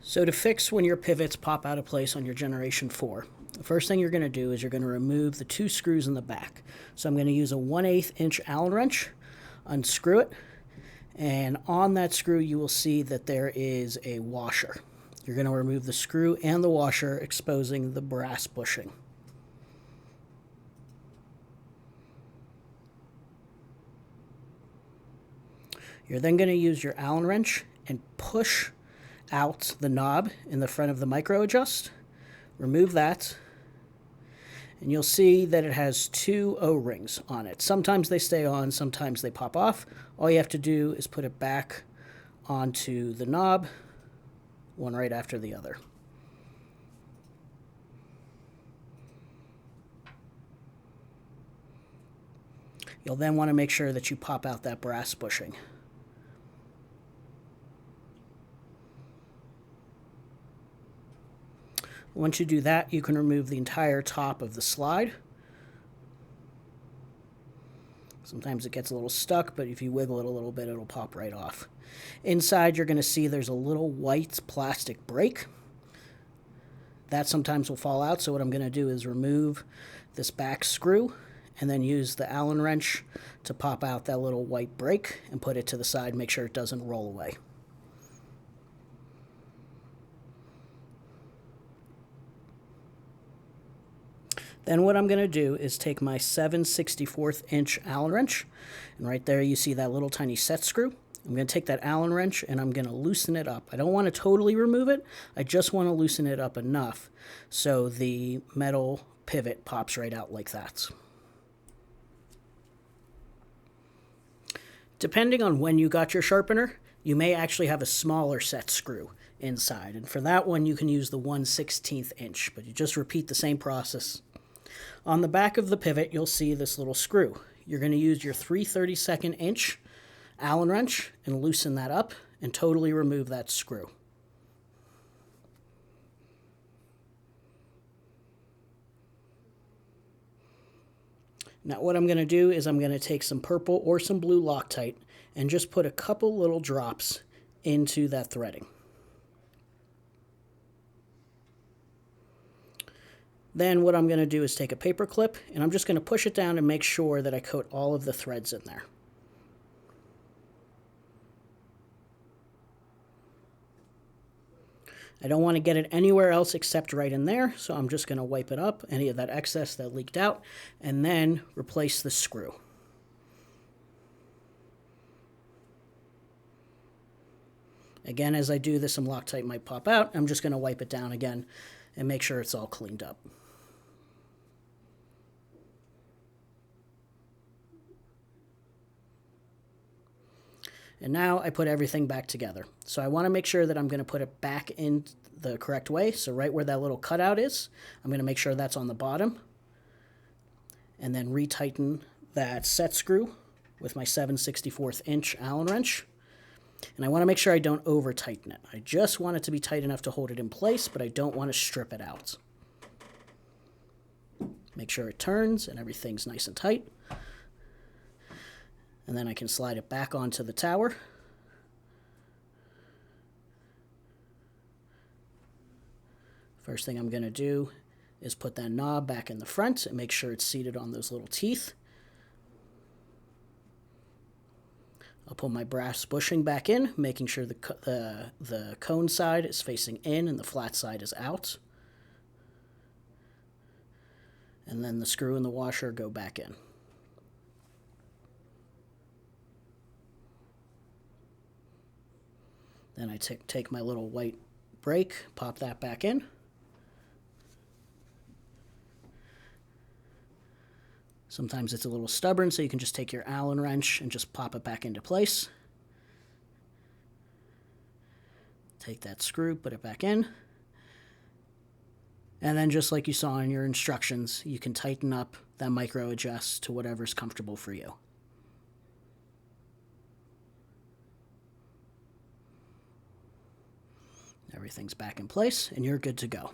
So to fix when your pivots pop out of place on your Generation 4, the first thing you're going to do is you're going to remove the 2 screws in the back. So I'm going to use a 1/8 inch Allen wrench, unscrew it, and on that screw you will see that there is a washer. You're going to remove the screw and the washer, exposing the brass bushing. You're then going to use your Allen wrench and push out the knob in the front of the micro adjust. Remove that, and you'll see that it has 2 O-rings on it. Sometimes they stay on, sometimes they pop off. All you have to do is put it back onto the knob, one right after the other. You'll then want to make sure that you pop out that brass bushing. Once you do that, you can remove the entire top of the slide. Sometimes it gets a little stuck, but if you wiggle it a little bit, it'll pop right off. Inside, you're going to see there's a little white plastic brake. That sometimes will fall out, so what I'm going to do is remove this back screw and then use the Allen wrench to pop out that little white brake and put it to the side, make sure it doesn't roll away. Then what I'm going to do is take my 7/64 inch Allen wrench, and right there you see that little tiny set screw. I'm going to take that Allen wrench and I'm going to loosen it up. I don't want to totally remove it, I just want to loosen it up enough so the metal pivot pops right out like that. Depending on when you got your sharpener, you may actually have a smaller set screw inside, and for that one you can use the 1/16 inch, but you just repeat the same process. On the back of the pivot, you'll see this little screw. You're going to use your 3/32 inch Allen wrench and loosen that up and totally remove that screw. Now what I'm going to do is I'm going to take some purple or some blue Loctite and just put a couple little drops into that threading. Then what I'm going to do is take a paper clip and I'm just going to push it down and make sure that I coat all of the threads in there. I don't want to get it anywhere else except right in there, so I'm just going to wipe it up, any of that excess that leaked out, and then replace the screw. Again, as I do this, some Loctite might pop out. I'm just going to wipe it down again and make sure it's all cleaned up. And now I put everything back together. So I want to make sure that I'm going to put it back in the correct way. So right where that little cutout is, I'm going to make sure that's on the bottom. And then retighten that set screw with my 7/64 inch Allen wrench. And I want to make sure I don't over tighten it. I just want it to be tight enough to hold it in place, but I don't want to strip it out. Make sure it turns and everything's nice and tight. And then I can slide it back onto the tower. First thing I'm going to do is put that knob back in the front and make sure it's seated on those little teeth. I'll pull my brass bushing back in, making sure the cone side is facing in and the flat side is out. And then the screw and the washer go back in. Then I take my little white brake, pop that back in. Sometimes it's a little stubborn, so you can just take your Allen wrench and just pop it back into place. Take that screw, put it back in. And then just like you saw in your instructions, you can tighten up that micro adjust to whatever's comfortable for you. Everything's back in place and you're good to go.